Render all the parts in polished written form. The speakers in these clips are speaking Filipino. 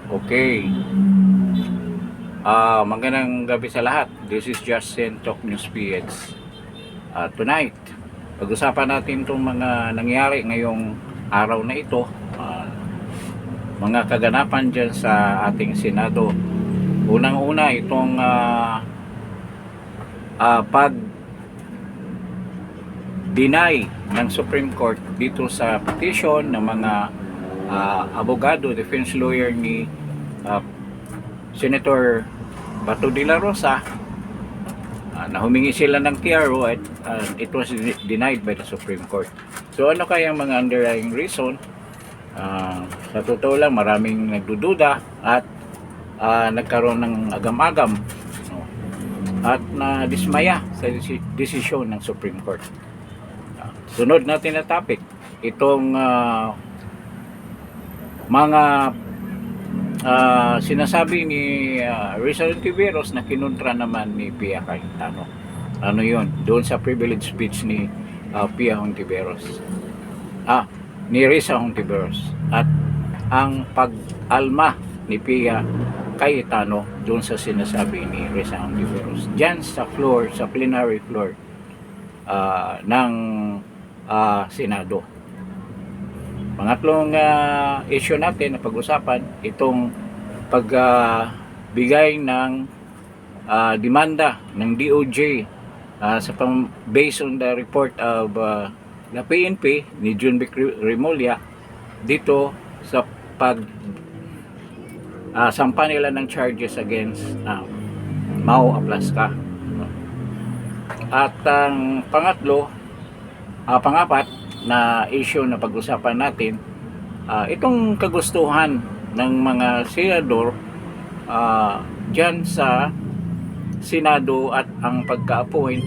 Okay. Magandang gabi sa lahat. This is Justin Talk News PH. Tonight, pag-usapan natin itong mga nangyari ngayong araw na ito. Mga kaganapan dyan sa ating Senado. Unang-una, itong pag-deny ng Supreme Court dito sa petition ng mga abogado, defense lawyer ni Senator Bato de la Rosa, na humingi sila ng TRO at it was denied by the Supreme Court. So ano kaya ang mga underlying reason? Sa totoo lang, maraming nagdududa at nagkaroon ng agam-agam, no? At nadismaya sa desisyon ng Supreme Court. Sunod natin na topic, itong mga sinasabi ni Rizal Ontiveros na kinontra naman ni Pia Cayetano. Ano yun? Doon sa privilege speech ni Pia Ontiveros. Ni Rizal Ontiveros. At ang pag-alma ni Pia Cayetano doon sa sinasabi ni Rizal Ontiveros. Diyan sa floor, sa plenary floor ng Senado. Pangatlong issue natin na pag-usapan, itong pagbigay ng demanda ng DOJ based on the report of the PNP ni John B. Remulla dito sa sampa nila ng charges against Mau Ablasca. At ang pangapat na issue na pag-usapan natin, itong kagustuhan ng mga senador dyan sa Senado at ang pagka-appoint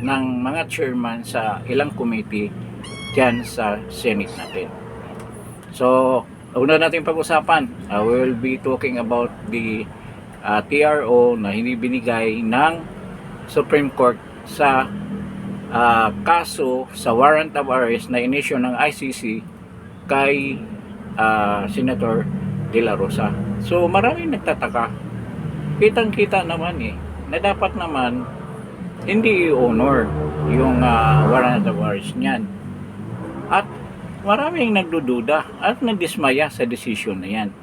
ng mga chairman sa ilang committee dyan sa Senate natin. So, una natin pag-usapan, we will be talking about the TRO na hindi binigay ng Supreme Court sa kaso sa warrant of arrest na inisyu ng ICC kay Senator De La Rosa. So maraming nagtataka, kitang-kita naman na dapat naman hindi i-honor yung warrant of arrest niyan. At maraming nagdududa at nagdismaya sa decision na yan.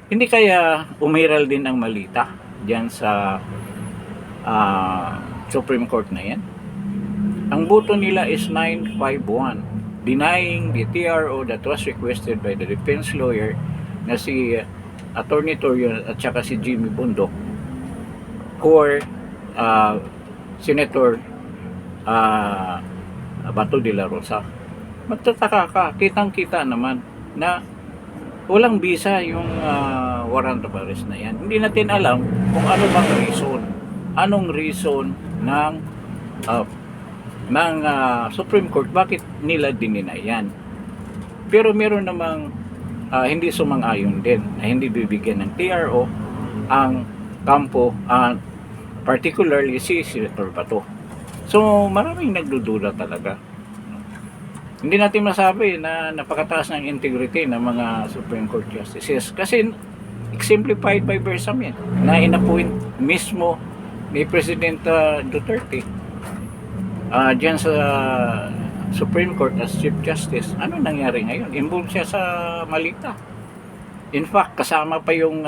Hindi kaya umiral din ang malita diyan sa Supreme Court na yan? Ang boto nila is 951, denying the TRO that was requested by the defense lawyer na si Attorney Torrio at saka si Jimmy Bundok for Senator Bato de la Rosa. Magtataka ka, kitang-kita naman na walang bisa yung warrant of arrest na yan. Hindi natin alam kung ano bang reason. Anong reason ng Supreme Court, bakit nila dininay yan. Pero meron namang hindi sumang-ayon din na hindi bibigyan ng TRO ang kampo, particularly si Senator Bato. So maraming nagdududa talaga. Hindi natin masabi na napakataas ng integrity ng mga Supreme Court Justices kasi exemplified by Bersam yan, na inappoint mismo ni President Duterte diyan sa Supreme Court as Chief Justice. Ano nangyari ngayon? Involved siya sa malita. In fact, kasama pa yung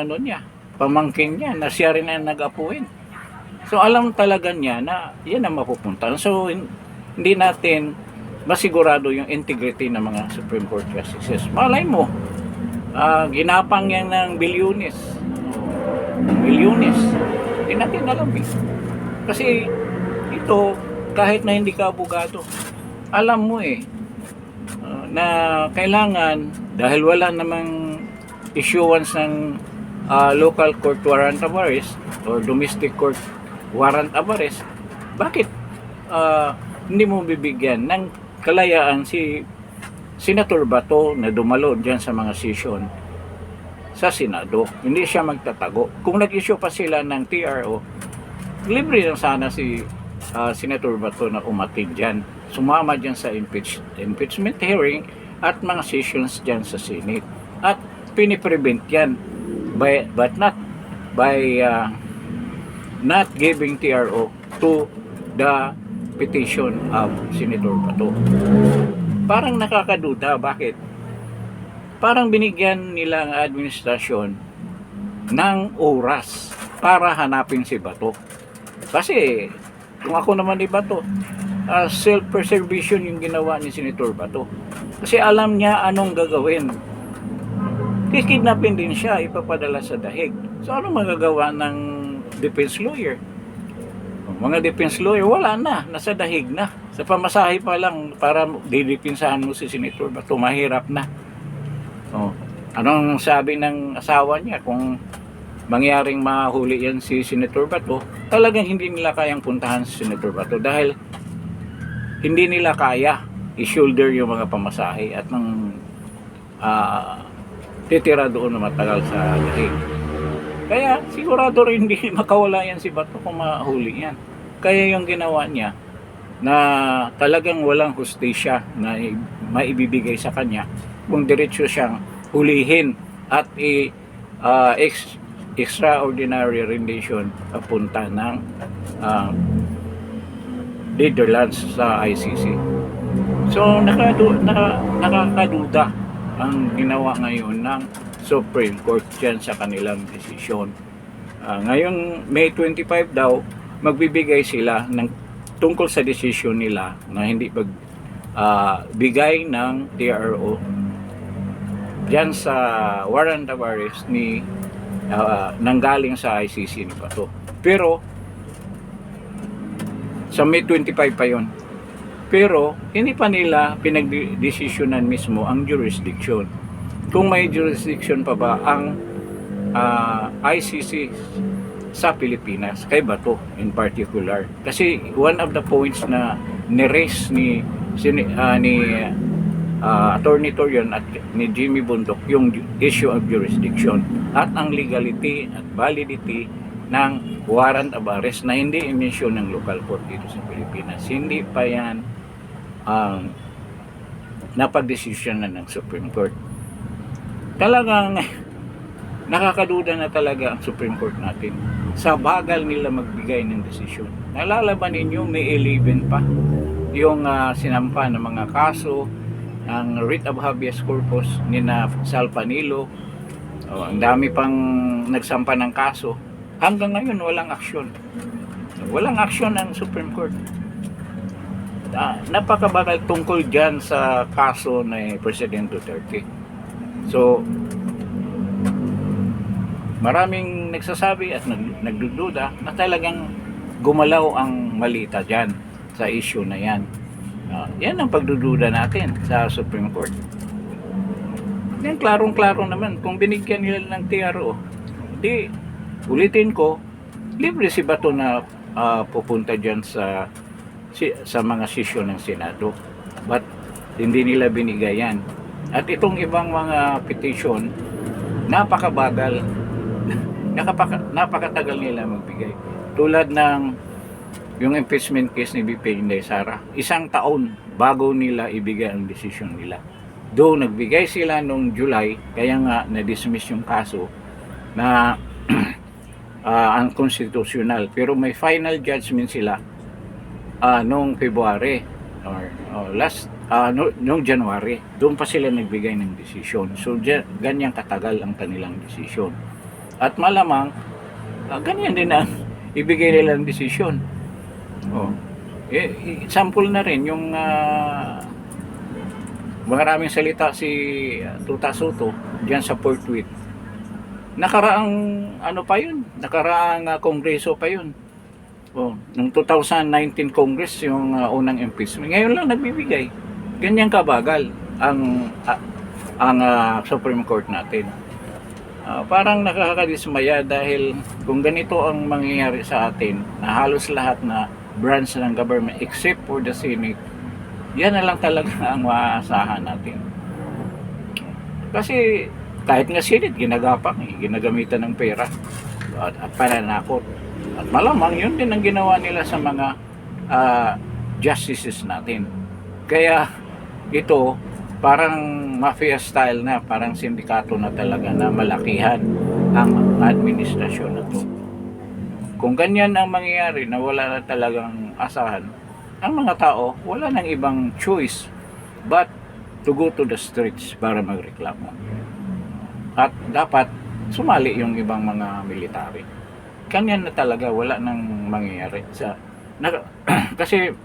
pamangkin niya na siya rin ang nag-appoint. So alam talaga niya na yan ang mapupuntahan. So hindi natin masigurado yung integrity ng mga Supreme Court Justices. Malay mo, ginapang yan ng bilyones. Bilyones. Hindi natin alam Kasi ito, kahit na hindi ka abogado, alam mo na kailangan, dahil wala namang issuance ng local court warrant of arrest or domestic court warrant of arrest, bakit hindi mo bibigyan ng kalayaan si Senator Bato na dumalo dyan sa mga session sa Senado? Hindi siya magtatago. Kung nag-issue pa sila ng TRO, libre lang sana si Senator Bato na umatid dyan, sumama dyan sa impeachment hearing at mga sessions dyan sa Senate. At piniprevent yan but not by not giving TRO to the petition of Senator Bato. Parang nakakaduda, bakit? Parang binigyan nila ang administrasyon ng oras para hanapin si Bato. Kasi kung ako naman ni Bato, self-preservation yung ginawa ni Senator Bato. Kasi alam niya anong gagawin. Kikidnapin din siya, ipapadala sa dahig. So ano magagawa ng defense lawyer? Mga defense lawyer, wala na, nasa dahig na. Sa pamasahe pa lang para didipinsahan mo si Senator Bato, mahirap na. Anong sabi ng asawa niya kung mangyaring mahuli yan si Senator Bato? Talagang hindi nila kayang puntahan si Senator Bato dahil hindi nila kaya i-shoulder yung mga pamasahe at nang titira doon na matagal sa dahig. Kaya sigurado rin hindi makawala yan si Bato kung mahuli yan. Kaya yung ginawa niya na talagang walang hustisya na maibibigay sa kanya kung diretso siyang hulihin at extraordinary rendition papunta ng Netherlands sa ICC. So nakakaduda ang ginawa ngayon ng Supreme Court dyan sa kanilang desisyon. Ngayong May 25 daw, magbibigay sila ng tungkol sa desisyon nila na hindi bigay ng TRO dyan sa warrant of arrest ni nanggaling sa ICC ni Bato. Pero sa May 25 pa yon. Pero hindi pa nila pinagdesisyonan mismo ang jurisdiction. Kung may jurisdiction pa ba ang ICC sa Pilipinas, kay Bato in particular. Kasi one of the points na ni-raise ni Attorney Torion at ni Jimmy Bundok yung issue of jurisdiction at ang legality at validity ng warrant of arrest na hindi inisyu ng local court dito sa Pilipinas. Hindi pa yan napag-desisyon na ng Supreme Court. Talagang nakakaduda na talaga ang Supreme Court natin sa bagal nila magbigay ng desisyon. Nalalaban ninyo May 11 pa yung sinampa ng mga kaso ang writ of habeas corpus ni na Sal Panilo. Ang dami pang nagsampa ng kaso. Hanggang ngayon walang aksyon. Walang aksyon ang Supreme Court. Napakabagal tungkol dyan sa kaso ni President Duterte. So maraming nagsasabi at nagdududa na talagang gumalaw ang malita dyan sa issue na yan. Yan ang pagdududa natin sa Supreme Court. Yan klarong-klaro naman kung binigyan nila ng TRO. Di, ulitin ko, libre si Bato na pupunta dyan sa mga sesyon ng Senado. But hindi nila binigay yan. At itong ibang mga petition, napakabagal. Napakatagal nila magbigay. Tulad ng yung impeachment case ni BP Inday Sara, 1 taon bago nila ibigay ang desisyon nila. Though nagbigay sila nung July, kaya nga na-dismiss yung kaso na unconstitutional. Pero may final judgment sila nung February or nung January. Doon pa sila nagbigay ng desisyon. So ganyan katagal ang kanilang desisyon. At malamang ganyan din ang ibigay nila ng desisyon. Sample na rin yung maraming salita si Tuta Soto diyan sa Fort Worth. Nakaraang nakaraang kongreso pa yun. Nung 2019 Congress yung unang impeachment. Ngayon lang nagbibigay. Ganyan kabagal ang Supreme Court natin. Parang nakakadismaya dahil kung ganito ang mangyayari sa atin na halos lahat na branch ng government except for the Senate, yan na lang talaga ang maaasahan natin. Kasi kahit nga Senate ginagapang, ginagamitan ng pera at pananakot. At malamang yun din ang ginawa nila sa mga justices natin. Kaya ito parang mafia style na, parang sindikato na talaga na malakihan ang administrasyon na to. Kung ganyan ang mangyayari na wala na talagang asahan, ang mga tao wala nang ibang choice but to go to the streets para magreklamo. At dapat sumali yung ibang mga military. Ganyan na talaga, wala nang mangyayari kasi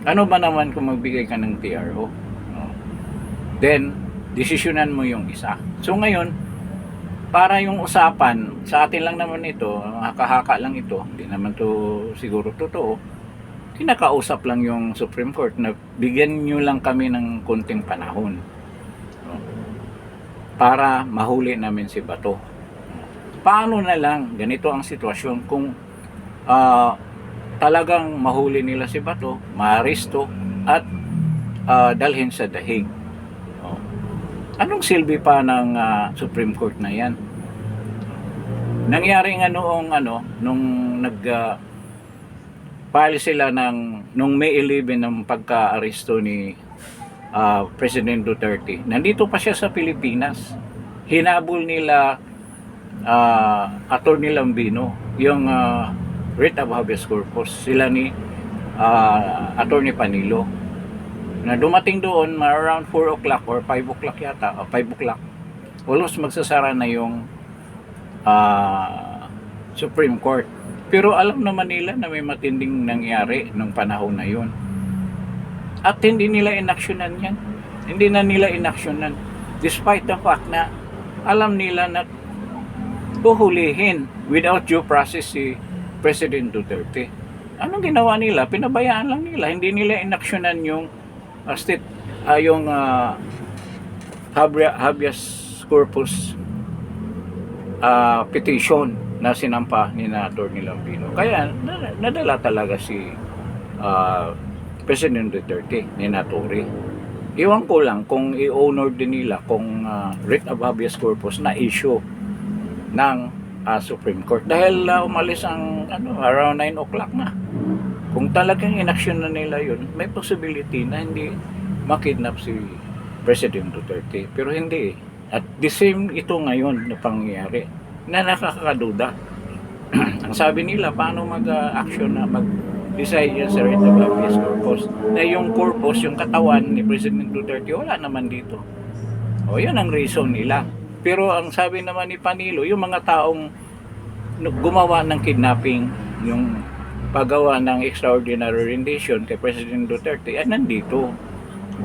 ano ba naman kung magbigay ka ng TRO, no? Then desisyonan mo yung isa. So ngayon, para yung usapan sa atin lang naman ito, haka-haka lang ito, hindi naman to siguro totoo, kinakausap lang yung Supreme Court na bigyan nyo lang kami ng konting panahon, no, para mahuli namin si Bato. Paano na lang, ganito ang sitwasyon, kung talagang mahuli nila si Bato, maaresto at dalhin sa dahig. Anong silbi pa ng Supreme Court na yan? Nangyari nga nung file sila nung May 11 ng pagka-aresto ni President Duterte. Nandito pa siya sa Pilipinas. Hinabol nila Attorney Lambino yung writ of habeas corpus, sila ni Attorney Panilo, na dumating doon around 4 o'clock or 5 o'clock yata, 5 o'clock, almost magsasara na yung Supreme Court. Pero alam naman nila na may matinding nangyari nung panahon na yun. At hindi nila inaksyonan yan. Hindi na nila inaksyonan. Despite the fact na alam nila na buhulihin without due process si President Duterte. Anong ginawa nila? Pinabayaan lang nila. Hindi nila inaksyonan yung habeas corpus petition na sinampa ni Attorney Lambino. Kaya nadala talaga si President Duterte ni Naturi. Iwan ko lang kung i-honor din nila kung writ of habeas corpus na issue ng Supreme Court. Dahil umalis ang around 9 o'clock na. Kung talagang inaksyon na nila yun, may possibility na hindi makidnap si President Duterte. Pero hindi. At the same ito ngayon na pangyayari na nakakaduda. Ang sabi nila, paano mag-action na mag-decide yan sa writ of habeas corpus na yung corpus, yung katawan ni President Duterte, wala naman dito. O yun ang reason nila. Pero ang sabi naman ni Panilo, yung mga taong gumawa ng kidnapping, yung paggawa ng extraordinary rendition kay President Duterte, ay nandito.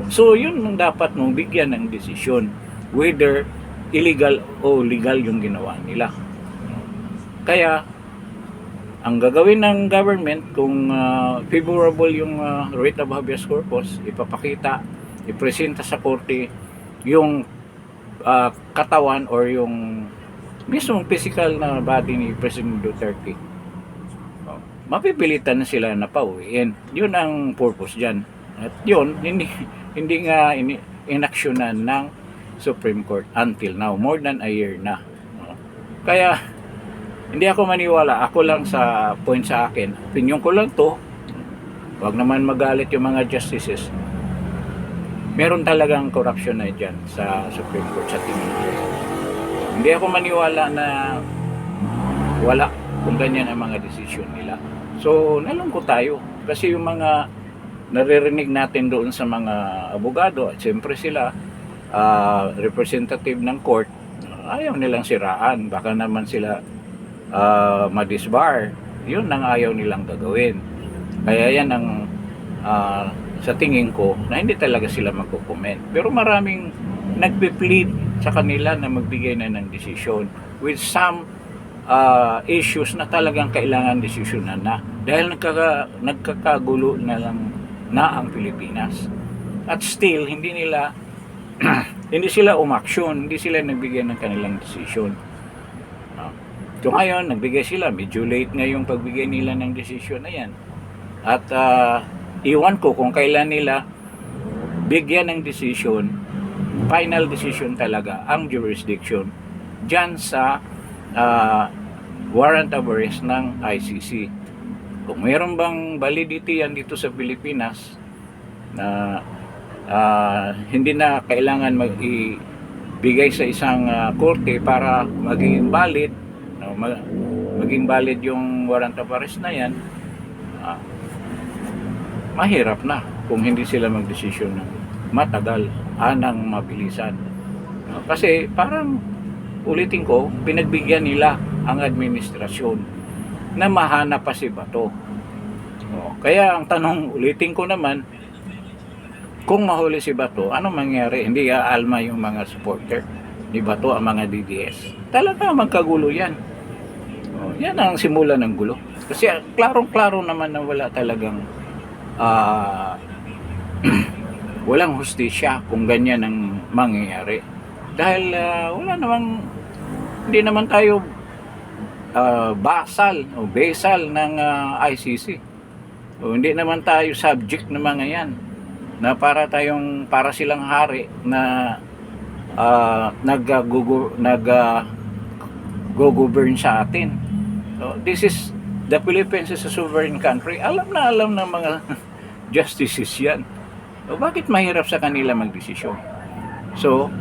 So yun ang dapat mong bigyan ng desisyon, whether illegal o legal yung ginawa nila. Kaya ang gagawin ng government, kung favorable yung writ of habeas corpus, ipapakita, ipresenta sa korte yung katawan or yung mismong physical na body ni President Duterte. Mapipilitan na sila na pauwiin. Yun ang purpose dyan. At yun, hindi nga inaksyonan ng Supreme Court until now. More than a year na. Kaya, hindi ako maniwala. Ako lang sa point sa akin. Opinion ko lang to. Huwag naman magalit yung mga justices. Meron talagang corruption na dyan sa Supreme Court sa tingin ko. Hindi ako maniwala na wala kung ganyan ang mga desisyon nila. So, nalungkot tayo. Kasi yung mga naririnig natin doon sa mga abogado, at siyempre sila, representative ng court, ayaw nilang siraan. Baka naman sila madisbar. Yun ang ayaw nilang gagawin. Kaya yan ang sa tingin ko na hindi talaga sila magko-comment. Pero maraming nagpe-plead sa kanila na magbigay na ng desisyon with some issues na talagang kailangan desisyonan na dahil nagkakagulo na lang na ang Pilipinas. At still hindi nila hindi sila umaksyon, hindi sila nagbigay ng kanilang desisyon. So ngayon nagbigay sila, medyo late ngayong pagbigay nila ng desisyon na yan. At iwan ko kung kailan nila bigyan ng desisyon, final decision talaga ang jurisdiction dyan sa warrant of arrest ng ICC. Kung mayroon bang validity yan dito sa Pilipinas na Hindi na kailangan mag-ibigay sa isang korte para maging valid, no, maging valid yung warrant of arrest na yan. Mahirap na kung hindi sila magdesisyon ng matagal, ng mabilisan. No, kasi parang ulitin ko, pinagbigyan nila ang administrasyon na mahanap pa si Bato. No, kaya ang tanong, ulitin ko naman, kung mahuli si Bato, anong mangyari? Hindi aalma yung mga supporter ni Bato, ang mga DDS. Talaga magkagulo yan. Oh, yan ang simula ng gulo. Kasi klarong-klaro naman na wala talagang walang hustisya kung ganyan ang mangyayari. Dahil wala namang, hindi naman tayo basal o basal ng ICC. O hindi naman tayo subject ng mga yan na para silang hari na nag-govern sa atin. So, the Philippines is a sovereign country. Alam ng mga justices yan. So, bakit mahirap sa kanila magdesisyon? So,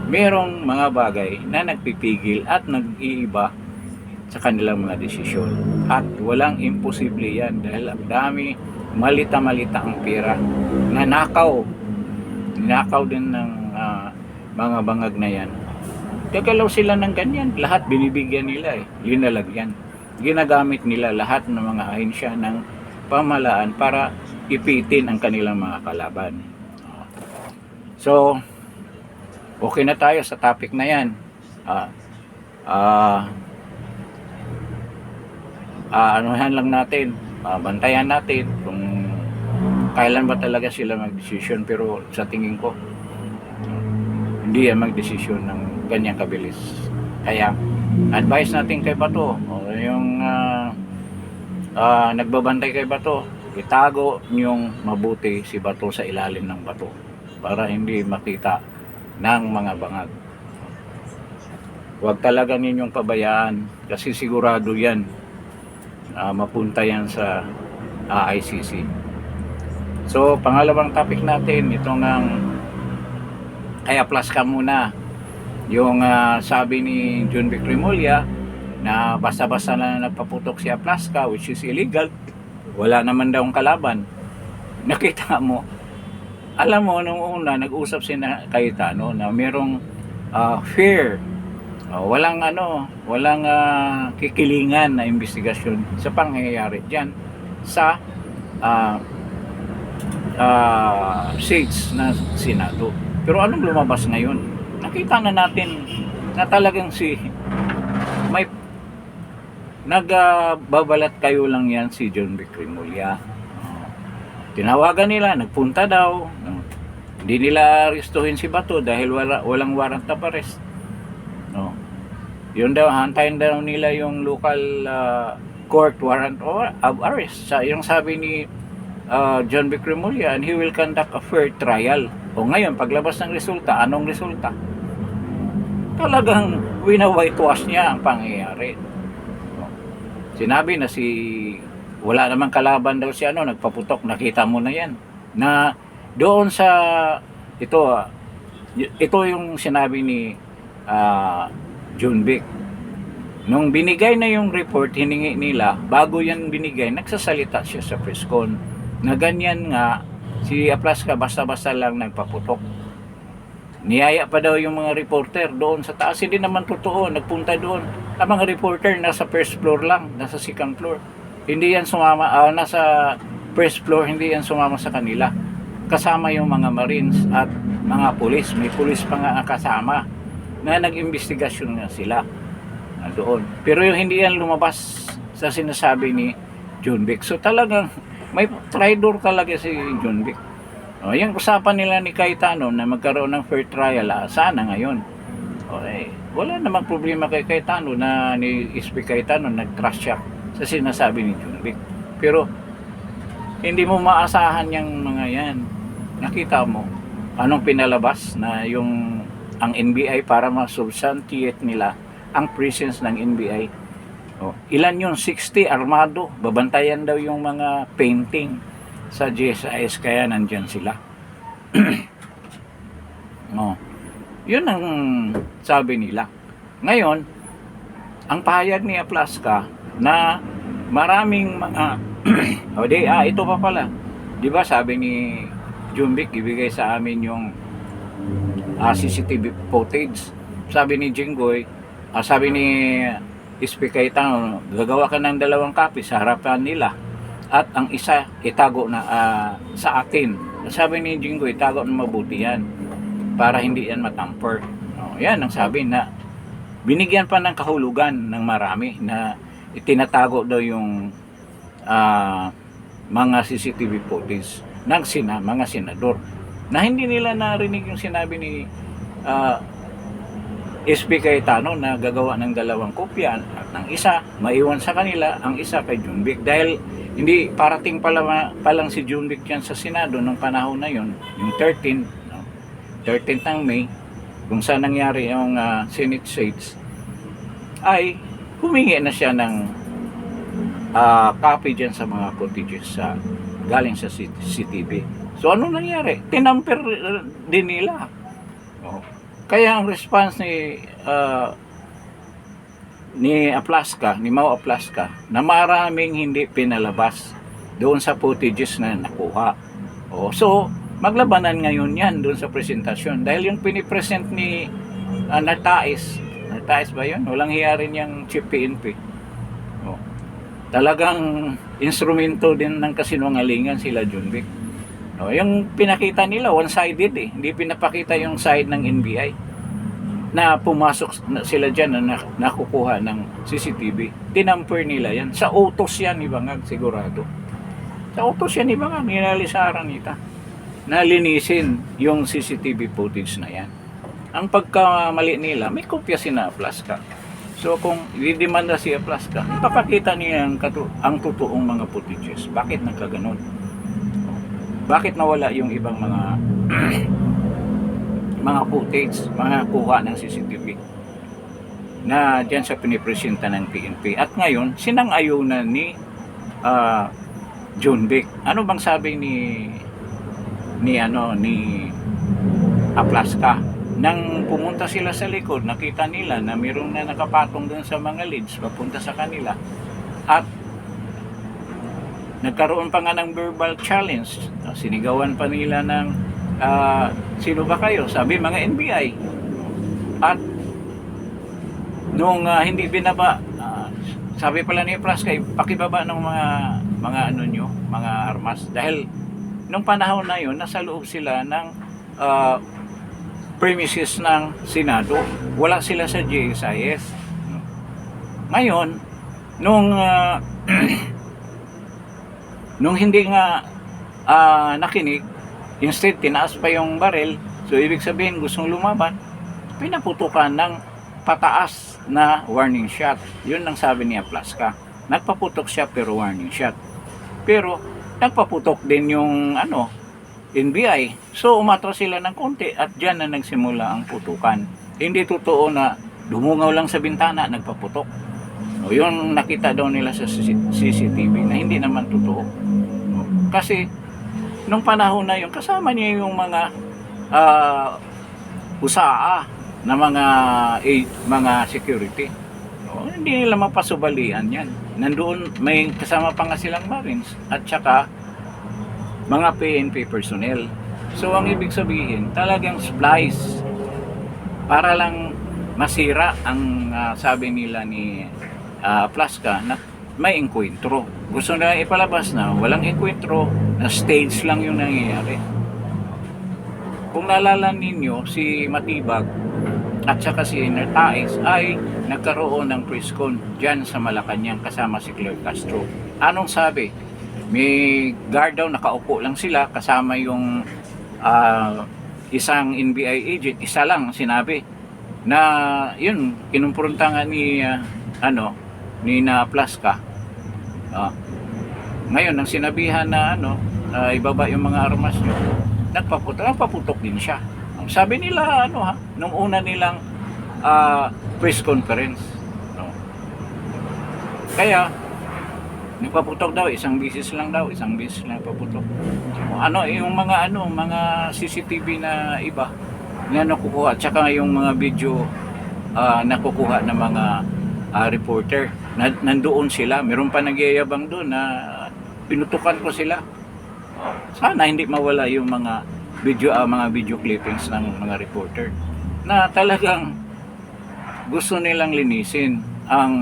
merong mga bagay na nagpipigil at nag-iiba sa kanilang mga desisyon. At walang imposible yan dahil ang dami, malita-malita ang pera. Ninakaw din ng mga bangag na yan. Gagalaw sila ng ganyan. Lahat binibigyan nila linalagyan. Ginagamit nila lahat ng mga ahensya ng pamahalaan para ipitin ang kanilang mga kalaban. So, okay na tayo sa topic na yan. Anuhan lang natin, bantayan natin kung kailan ba talaga sila magdesisyon, pero sa tingin ko hindi yan magdesisyon ng ganyang kabilis. Kaya advice natin kay Bato, yung nagbabantay kay Bato, itago niyong mabuti si Bato sa ilalim ng bato para hindi makita ng mga bangag. Huwag talaga ninyong pabayaan kasi sigurado yan mapunta yan sa ICC. So, pangalawang topic natin, itong kaya plus ka muna, yung sabi ni John Vic Remulla na basta-basta na nagpaputok si Aplaska, which is illegal, wala naman daw ang kalaban. Nakita mo, alam mo, nung una, nag-usap si Cayetano na merong fear, walang kikilingan na investigasyon sa pangyayari dyan sa seats na Senado. Pero anong lumabas ngayon? Nakita na natin na talagang may nagbabalat kayo lang yan si John Vic Remulla. Tinawagan nila, nagpunta daw. Hindi nila aristuhin si Bato dahil walang warrant of arrest. No. Yun daw, hantayin daw nila yung local court warrant of arrest. Yung sabi ni John Vic Remulla, and he will conduct a fair trial. O ngayon, paglabas ng resulta, anong resulta? Talagang wina-whitewash niya ang pangyayari. Sinabi na wala namang kalaban daw si nagpaputok, nakita mo na yan. Na doon sa ito yung sinabi ni John Vic. Nung binigay na yung report, hiningi nila, bago yan binigay, nagsasalita siya sa press con na ganyan nga, si Aplaska basta-basta lang nagpaputok. Niyaya pa daw yung mga reporter doon sa taas. Hindi naman totoo, nagpunta doon. Ang mga reporter nasa first floor lang, nasa second floor. Hindi yan sumama, nasa first floor, hindi yan sumama sa kanila. Kasama yung mga Marines at mga pulis. May pulis pa nga kasama na nag-investigasyon nga sila doon. Pero yung hindi yan lumabas sa sinasabi ni John Vic. So talagang may traitor talaga si John Vic. Yung usapan nila ni Cayetano na magkaroon ng fair trial, sana ngayon. Okay. Wala namang problema kay Cayetano na ni SP Cayetano nag-trust siya sa sinasabi ni John Vic. Pero hindi mo maasahan yung mga yan. Nakita mo anong pinalabas na ang NBI para ma-substantiate nila ang presence ng NBI. Ilan yun? 60 armado. Babantayan daw yung mga painting sa GSIS, kaya nandyan sila. Oh, yun ang sabi nila. Ngayon, ang pahayag ni Aplaska na maraming mga ito pa pala. 'Di ba sabi ni Jumbik ibigay sa amin yung CCTV footage. Sabi ni Jinggoy, sabi ni SP Cayetano, gagawa ka ng 2 copy sa harapan nila at ang isa itago na sa atin. Sabi ni Jinggoy, itago na mabuti yan para hindi yan matamper. Yan ang sabi na binigyan pa ng kahulugan ng marami na itinatago daw yung mga CCTV footage ng mga senador na hindi nila narinig yung sinabi ni SP Cayetano na gagawa ng 2 kopya at ng isa maiwan sa kanila, ang isa kay Jumbik, dahil hindi parating pa lang si Jumbik yan sa Senado nung panahon na yon, yung 13th ng May, kung saan nangyari yung Senate seats, ay humingi na siya ng copy dyan sa mga footages galing sa CCTV. So ano nangyari? Tinamper din nila. Kaya ang response ni Aplaska, ni Mau Aplaska, na maraming hindi pinalabas doon sa footages na nakuha. So maglabanan ngayon yan doon sa presentasyon, dahil yung pinipresent ni Nartaes ba yun? Walang hiya rin yung chief PNP. Talagang instrumento din ng kasinungalingan sila Jumbik. Yung pinakita nila one-sided hindi pinapakita yung side ng NBI na pumasok sila dyan na nakukuha ng CCTV. Tinamper nila yan. Sa utos yan ni Bangag, sigurado. Sa utos yan ni Bangag, ninalisaran nita na linisin yung CCTV footage na yan. Ang pagkamali nila, may kopya si Aplaska. So kung didemanda si Aplaska, ipapakita niya ang totoong mga footages. Bakit nagkaganon? Bakit nawala yung ibang mga mga footage, mga kuha ng CCTV na diyan sa pinipresenta ng PNP? At ngayon, sinang-ayunan ni Jumbik. Ano bang sabi ni Aplaska? Nang pumunta sila sa likod, nakita nila na mayroong na nakapatong doon sa mga leads papunta sa kanila. At nagkaroon pa nga ng verbal challenge. Sinigawan pa nila ng sino ba kayo? Sabi mga NBI. At nung hindi binaba, sabi pala ni Aplaska, pakibaba ng mga ano nyo, mga armas. Dahil nung panahon na yun, nasa loob sila ng premises ng Senado. Wala sila sa GSIS. Ngayon, nung nung hindi nga nakinig, instead tinaas pa yung baril, so ibig sabihin gustong lumaban, pinaputukan ng pataas na warning shot. Yun ang sabi ni Aplaska. Nagpaputok siya pero warning shot. Pero nagpaputok din yung NBI. So umatras sila ng konti at dyan na nagsimula ang putukan. Hindi totoo na dumungaw lang sa bintana, nagpaputok. Yun nakita daw nila sa CCTV na hindi naman totoo. Kasi nung panahon na yun, kasama niya yung mga usaa na mga security. Hindi nila mapasubalian yan. Nandoon, may kasama pa nga silang Marines at saka mga PNP personnel. So ang ibig sabihin, talagang splice para lang masira ang sabi nila ni Aplaska na may enkwentro. Gusto nila ipalabas na walang enkwentro, na stage lang yung nangyayari. Kung naalala ninyo, si Matibag at saka si Nartaes ay nagkaroon ng press con dyan sa Malacanang kasama si Claire Castro. Anong sabi? May guard daw, nakaupo lang sila kasama yung isang NBI agent, isa lang sinabi na yun, kinumpronta nga ni Aplaska. Ngayon, nang sinabihan na ibaba yung mga armas nyo, nagpaputok din siya. Sabi nila nung una nilang press conference. Kaya Nagpaputok daw, isang bisis lang paputok. Ano, yung mga CCTV na iba na nakukuha, tsaka yung mga video nakukuha ng mga reporter. Nandoon sila, meron pa nagyayabang doon na pinutukan ko sila. Sana hindi mawala yung mga video clippings ng mga reporter na talagang gusto nilang linisin ang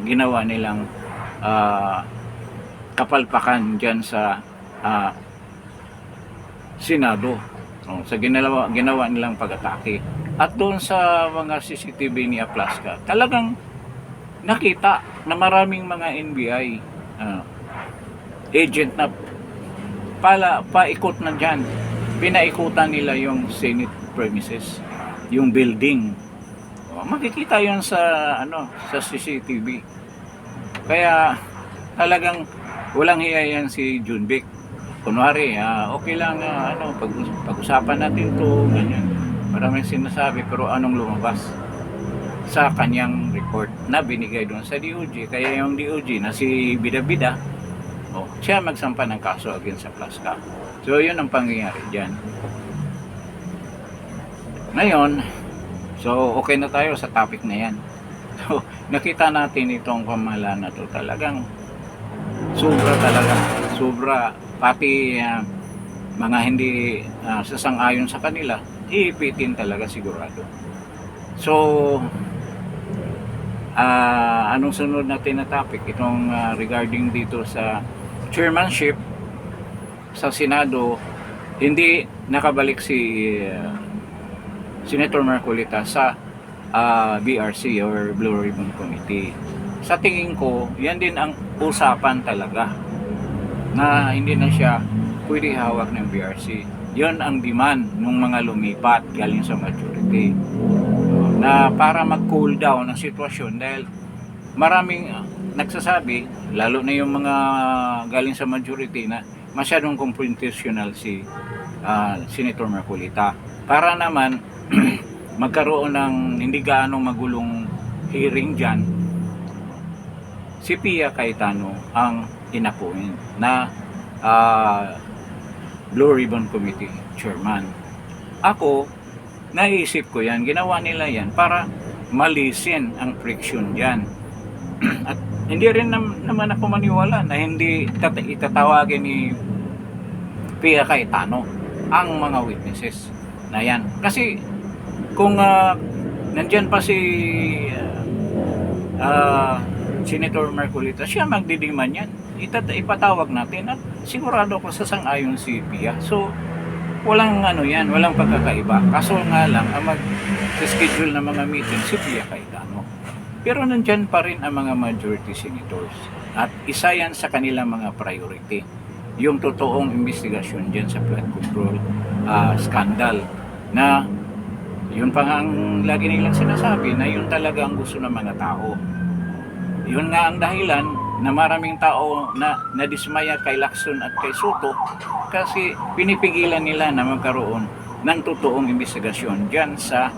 ginawa nilang kapalpakan dyan sa Senado, sa ginawa nilang pag-atake. At doon sa mga CCTV ni Aplaska, talagang nakita na maraming mga NBI agent na paikot na dyan. Pinaikutan nila yung Senate premises, yung building. Makikita yon sa CCTV. Kaya talagang walang hiya yan si Junbic. Kunwari, okay lang pag-usapan natin to, ganyan. Maraming sinasabi, pero anong lumabas sa kanyang report na binigay doon sa DOJ? Kaya yung DOJ na si Bida-Bida, siya magsampa ng kaso against sa Plaska. So yun ang pangyayari dyan. Ngayon, so okay na tayo sa topic na yan. So nakita natin itong pamahalaan na to, talagang sobra, pati mga hindi sasang-ayon sa kanila, iipitin talaga sigurado. So anong sunod natin na topic? Itong regarding dito sa chairmanship sa Senado, hindi nakabalik si Senator Marcolita sa BRC or Blue Ribbon Committee. Sa tingin ko, yan din ang usapan talaga, na hindi na siya pwede hawak ng BRC. Yon ang demand ng mga lumipat galing sa majority, na para mag-cool down ang sitwasyon, dahil maraming nagsasabi, lalo na yung mga galing sa majority, na masyadong confrontational si Senator Marcolita. Para naman magkaroon ng hindi gaano magulong hearing dyan, si Pia Cayetano ang inapuin na Blue Ribbon Committee Chairman. Ako, naisip ko yan, ginawa nila yan para malisin ang friction dyan. At hindi rin naman ako maniwala na hindi itatawagin ni Pia Cayetano ang mga witnesses na yan. Kasi kung nandyan pa si Senator Marcolita, siya magdidiman yan. Ipatawag natin at sigurado ko sasang-ayon si Pia. So walang walang pagkakaiba. Kaso nga lang, ang mag-schedule ng mga meeting si Pia Cayetano. Pero nandyan pa rin ang mga majority senators. At isa yan sa kanilang mga priority, yung totoong investigasyon dyan sa flood control scandal, na yun pa nga ang lagi nilang sinasabi, na yun talaga ang gusto ng mga tao. Yun nga ang dahilan na maraming tao na nadismaya kay Lacson at kay Soto, kasi pinipigilan nila na magkaroon ng totoong investigasyon dyan sa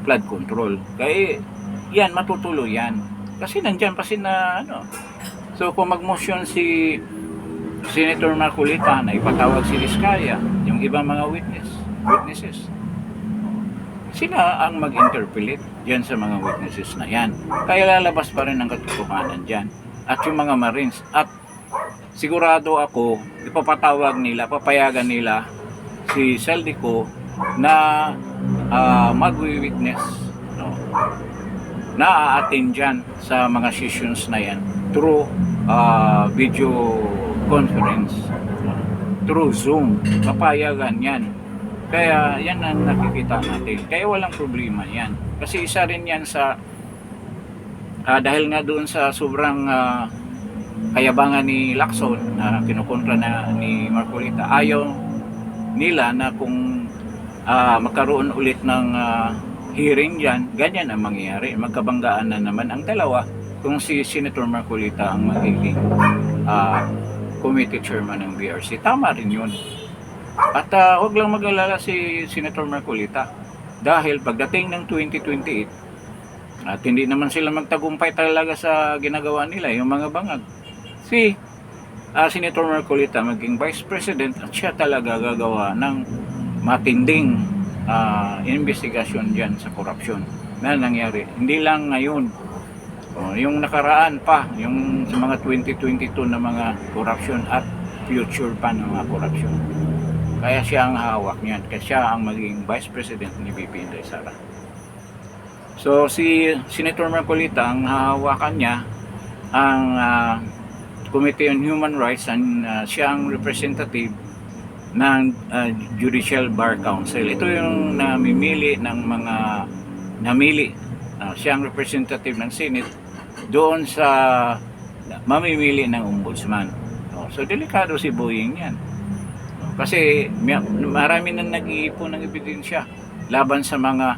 flood control. Kaya yan, matutuloy yan. Kasi nandyan pa sina So kung mag-motion si Senator Marcolita na ipatawag si Vizcaya, yung ibang mga witnesses, sila ang mag-interpolate dyan sa mga witnesses na yan. Kaya lalabas pa rin ang katotohanan dyan. At yung mga Marines, at sigurado ako, papayagan nila si Saldico na mag-witness, na a-attend dyan sa mga sessions na yan through video conference, through Zoom. Papayagan yan. Kaya yan ang nakikita natin. Kaya walang problema yan. Kasi isa rin yan sa dahil nga doon sa sobrang kayabangan ni Lacson na kinukontra na ni Marcolita, ayaw nila na kung magkaroon ulit ng hearing dyan, ganyan ang mangyayari. Magkabanggaan na naman ang dalawa kung si Senator Marcolita ang magiging committee chairman ng BRC. Tama rin yun. At huwag lang mag-alala si Senator Marcolita, dahil pagdating ng 2028 at hindi naman sila magtagumpay talaga sa ginagawa nila, yung mga bangag, si Senator Marcolita maging Vice President at siya talaga gagawa ng matinding investigasyon dyan sa korupsyon na nangyari. Hindi lang ngayon, yung nakaraan pa, yung sa mga 2022 na mga korupsyon at future pa ng mga korupsyon. Kaya siya ang hawak niyan, kaya siya ang maging Vice President ni BP Inday Sara. So si Senator Marcolita, ang hahawakan niya ang Committee on Human Rights, and siya ang representative ng Judicial Bar Council. Ito yung namimili ng mga namili. Siya ang representative ng Senate doon sa mamimili ng ombudsman. So delikado si Boying yan. Kasi marami nang nag-iipon ng ebidensya laban sa mga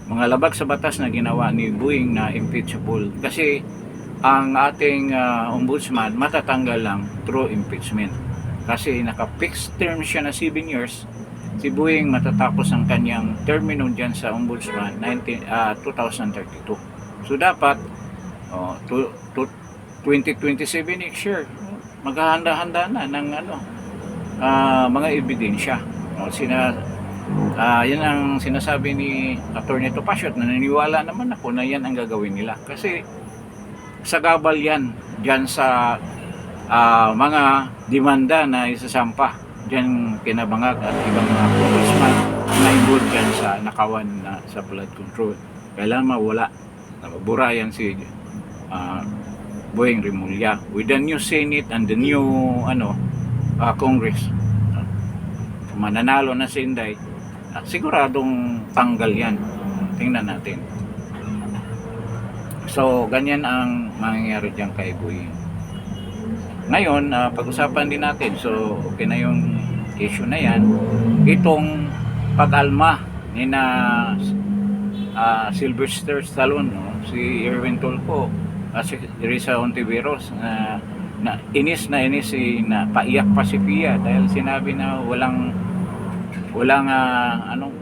labag sa batas na ginawa ni Boying na impeachable. Kasi ang ating ombudsman matatanggal lang through impeachment. Kasi naka-fixed term siya na 7 years. Si Boying matatapos ang kanyang termino dyan sa ombudsman 2032. So dapat 2027 next year maghahanda-handa na ng mga ebidensya. Yan ang sinasabi ni Atty. Topacio at naniniwala naman ako na yan ang gagawin nila. Kasi sagabal yan dyan sa mga demanda na isasampa dyan kinabangag at ibang mga congressman na involved dyan sa nakawan na sa blood control. Kailangan mawala, mabura yan si Boying Rimulya with the new Senate and the new Congress. Mananalo na si Inday, siguradong tanggal yan. Tingnan natin. So ganyan ang mangyayari dyan kay Boying. Ngayon, pag-usapan din natin, so okay na yung issue na yan, itong pag-alma ni na Sylvester Stallone, si Erwin Tulfo, si Risa Hontiveros, na inis na paiyak pa si Pia dahil sinabi na walang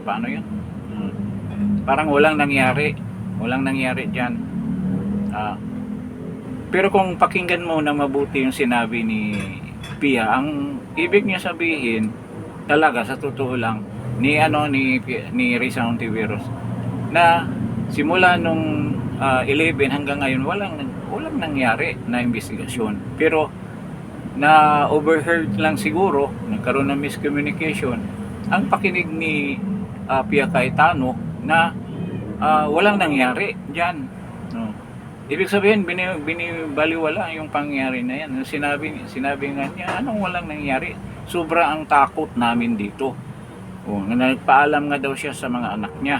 paano yun? Parang walang nangyari dyan. Pero kung pakinggan mo na mabuti yung sinabi ni Pia, ang ibig niya sabihin talaga sa totoo lang ni Risa Hontiveros na simula nung 11 hanggang ngayon walang nangyari na investigasyon. Pero na overheard lang siguro, nagkaroon ng miscommunication ang pakinig ni Pia Cayetano na walang nangyari diyan. Ibig sabihin binibaliwala yung pangyayari na yan. Sinabi nga niya, anong walang nangyari? Sobra ang takot namin dito. Nagpaalam nga daw siya sa mga anak niya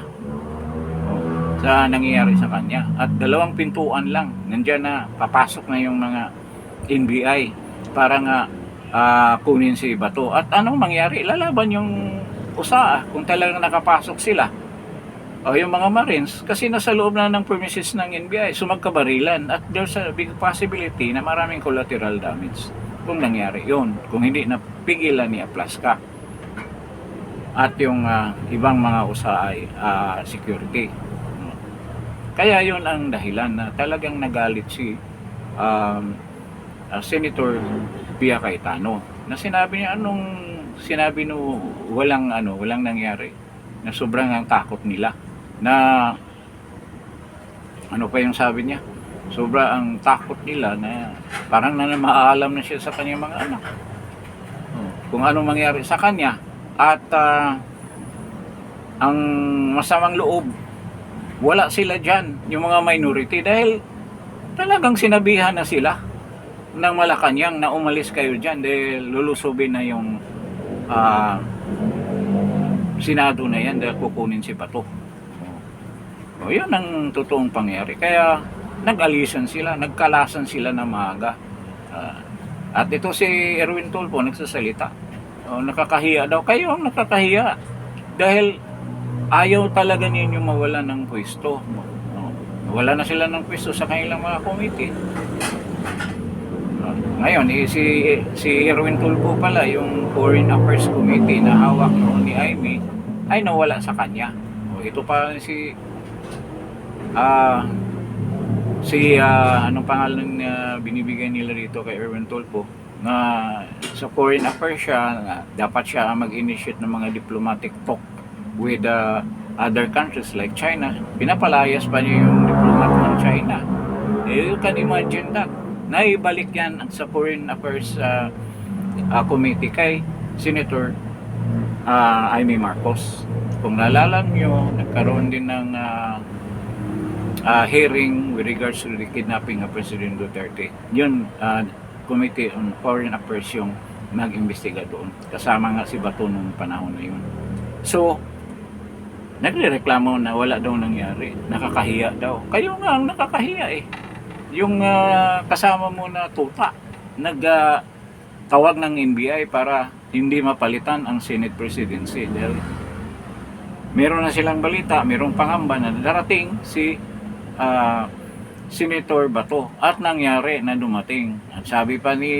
sa nangyayari sa kanya. At 2 pintuan lang. Nandiyan na, papasok na yung mga NBI para nga kunin si Bato. At anong mangyari? Lalaban yung USA kung talagang nakapasok sila. Yung mga Marines, kasi nasa loob na ng premises ng NBI, so magkabarilan. At there's a big possibility na maraming collateral damage kung nangyari yun. Kung hindi napigilan ni Aplaska at yung ibang mga USA ay security. Kaya yun ang dahilan na talagang nagalit si Senator Pia Cayetano na sinabi niya walang nangyari, na sobrang ang takot nila, na pa yung sabi niya, sobra ang takot nila na parang maalam na siya sa kanyang mga anak kung anong mangyari sa kanya. At ang masamang loob, wala sila dyan, yung mga minority, dahil talagang sinabihan na sila ng Malacanang na umalis kayo dyan dahil lulusubin na yung Senado na yan dahil kukunin si Bato. Yun ang totoong pangyari. Kaya nag-alisan sila, nagkalasan sila na maaga. At ito si Erwin Tulfo nagsasalita. Nakakahiya daw. Kayo ang nakakahiya. Dahil ayaw talaga ninyo mawala ng pwesto. Wala na sila ng pwesto sa kanilang mga committee. Ngayon, si Erwin Tulfo pala, yung Foreign Affairs Committee na hawak ni Aimee, ay nawala sa kanya. Ito pa si anong pangalan na binibigay nila rito kay Erwin Tulfo, na sa foreign affairs siya, na dapat siya ang mag-initiate ng mga diplomatic talk with other countries like China. Pinapalayas pa niya yung diplomat ng China. You can imagine that. Naibalik yan sa foreign affairs committee kay Senator Amy Marcos. Kung naalala nyo, nagkaroon din ng hearing with regards to the kidnapping of President Duterte. Yun, Committee on Foreign Affairs yung nag-imbestiga doon. Kasama nga si Bato nung panahon na yun. So, nagrereklamo na wala daw nangyari. Nakakahiya daw. Kayo nga ang nakakahiya eh. Yung kasama mo na tuta, nagtawag ng NBI para hindi mapalitan ang Senate presidency. Dahil meron na silang balita, merong pangamba na darating si Senator Bato at nangyari na dumating. At sabi pa ni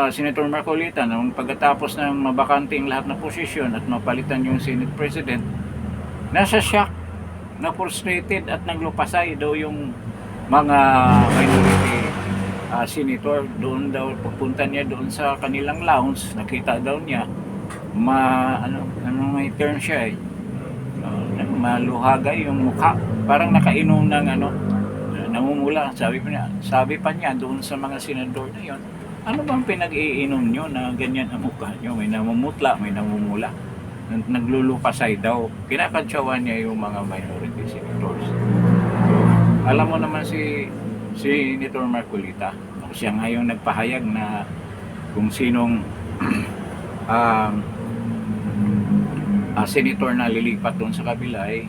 Senator Marcolita nung pagkatapos ng mabakanting lahat na posisyon at mapalitan yung Senate President, nasa shock, na frustrated at naglupasay daw yung mga minority senator. Doon daw, pupunta niya doon sa kanilang lounge, nakita daw niya may term siya eh, maluhagay yung mukha, parang nakainom ng namumula. Sabi pa niya doon sa mga senador na yon, ano bang pinag-iinom nyo na ganyan ang mukha nyo, may namumutla, may namumula, naglulupasay daw. Kinakantsawan niya yung mga minority senators. So, alam mo naman si Senator Marcolita, siya nga yung nagpahayag na kung sinong senator na lilipat doon sa kabila ay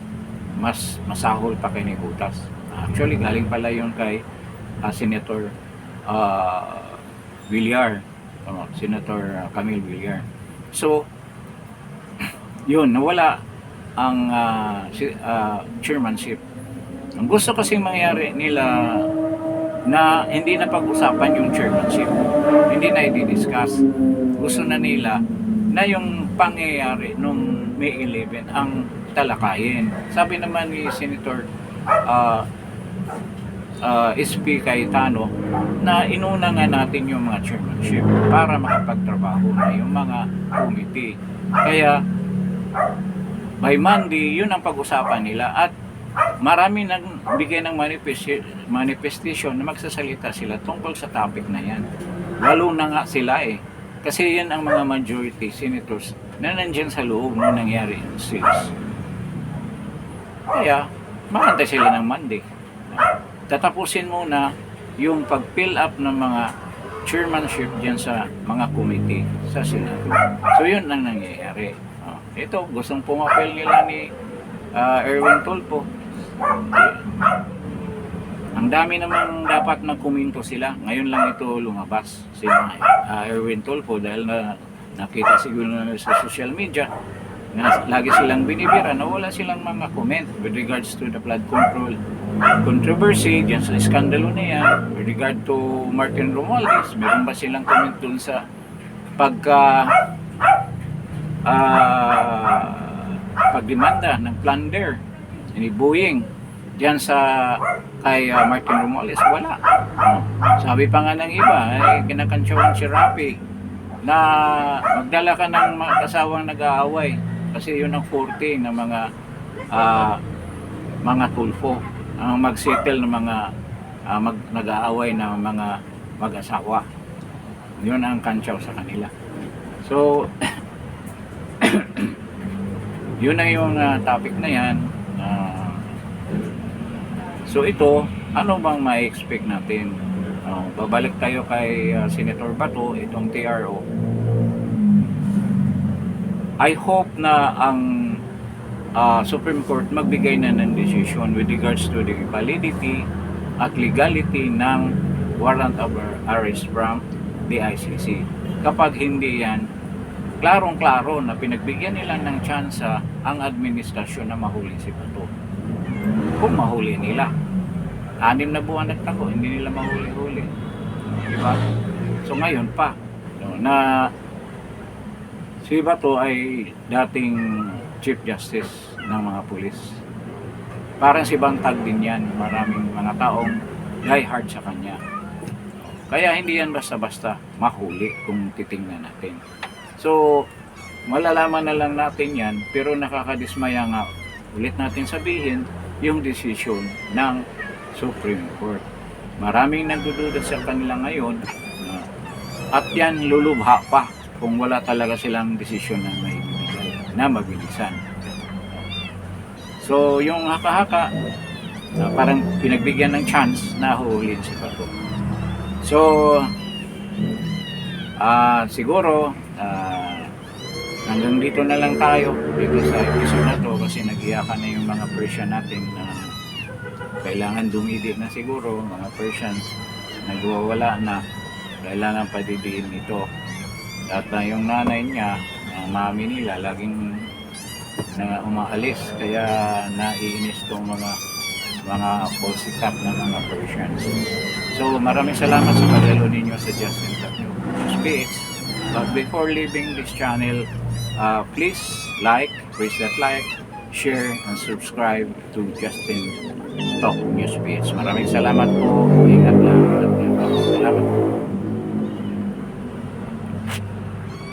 mas masahol pa kay Nicotas. Actually, galing pala yun kay Senator Villar, Senator Camille Villar. So, yun, nawala ang chairmanship. Ang gusto kasi mangyari nila na hindi na pag-usapan yung chairmanship, hindi na i-discuss. Gusto na nila na yung pangyayari nung May 11 ang talakayin. Sabi naman ni Senator SP Cayetano na inuna nga natin yung mga chairmanship para makapagtrabaho na yung mga committee. Kaya by Monday, yun ang pag-usapan nila at marami nang bigay ng manifestation na magsasalita sila tungkol sa topic na yan. Lalo na nga sila eh. Kasi yan ang mga majority senators na nandyan sa loob nung nangyari yung seals. Kaya, makantay sila ng Monday. Tatapusin muna yung pag-fill up ng mga chairmanship dyan sa mga committee sa Senado. So yun ang nangyayari. Ito, gustong pumapel nila ni Erwin Tulfo. Ang dami namang dapat nagkomento sila. Ngayon lang ito lumabas si Erwin Tulfo dahil nakita siguro sa social media na lagi silang binibira na wala silang mga comment with regards to the flood control controversy dyan sa iskandalo na yan. With regard to Martin Romualdez, meron ba silang comment dun sa pagdemanda ng plunder ni Boeing diyan sa kay Martin Romualdez? Wala. Sabi pa nga ng iba, ay kinakantsawan si Rafi na magdala ka ng mga kasawang nag-aaway kasi yun ang forte ng mga Tulfo, ang mag-settle ng mga nag-aaway na mga mag-asawa. Yun ang kantsaw sa kanila. So yun na yung topic na yan. So ito, ano bang ma-expect natin? Babalik tayo kay Senator Bato, itong TRO. I hope na ang Supreme Court magbigay na ng decision with regards to the validity at legality ng warrant of arrest from the ICC. Kapag hindi yan, klarong-klaro na pinagbigyan nila ng tsansa ang administrasyon na mahuli si Bato. Kung mahuli nila. 6 na buwan nagtako, hindi nila mahuli-huli. Diba? So ngayon pa, na si Bato ay dating Chief Justice ng mga pulis. Parang si Bangtag din yan, maraming mga taong die hard sa kanya. Kaya hindi yan basta-basta mahuli kung titingnan natin. So, malalaman na lang natin yan, pero nakakadismaya nga ulit natin sabihin yung decision ng Supreme Court. Maraming nagdududa sa kanila ngayon at yan lulubha pa kung wala talaga silang desisyon na may bibigay na mabilisan. So, yung haka-haka, parang pinagbigyan ng chance na huhulin si Bato. So, siguro, hanggang dito na lang tayo dito sa episode na to kasi nag-iyakan na yung mga Persian natin na kailangan dumidi na siguro, mga Persian nagwawala na, kailangan padidiin ito. At yung nanay niya, ang mami nila, laging na umaalis, kaya naiinis tong mga posikat na mga Persians. So maraming salamat sa pagdalo ninyo sa Justin Tatlo Speaks. But before leaving this channel, please press that like, share, and subscribe to Justin Talk News Speaks. Maraming salamat po. Ingat lang. Salamat.